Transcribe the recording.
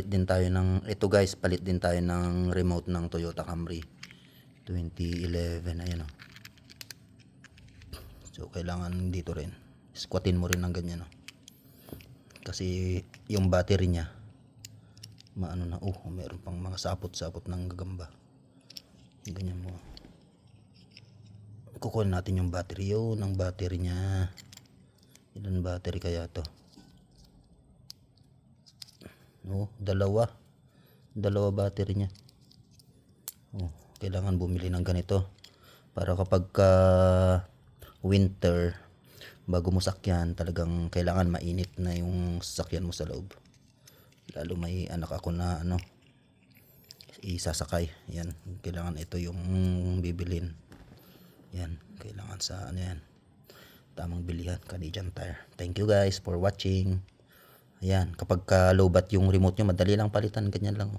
din tayo ng ito guys, palit din tayo ng remote ng Toyota Camry 2011. Ayan o. So kailangan dito rin squatin mo rin ng ganyan o. Kasi yung battery niya maano na, meron pang mga sapot-sapot ng gagamba. Ganyan mo. Kukunin natin yung battery ng battery niya. Ilan battery kaya to? Dalawa battery niya. Kailangan bumili ng ganito para kapag winter bago mo sakyan, talagang kailangan mainit na yung sasakyan mo sa loob. Lalo may anak ako na isasakay. Yan, kailangan ito yung bibilin. Yan, kailangan sa yan, tamang bilihan, Canadian Tire. Thank you guys for watching. Ayan, kapag low bat yung remote nyo, madali lang palitan, ganyan lang.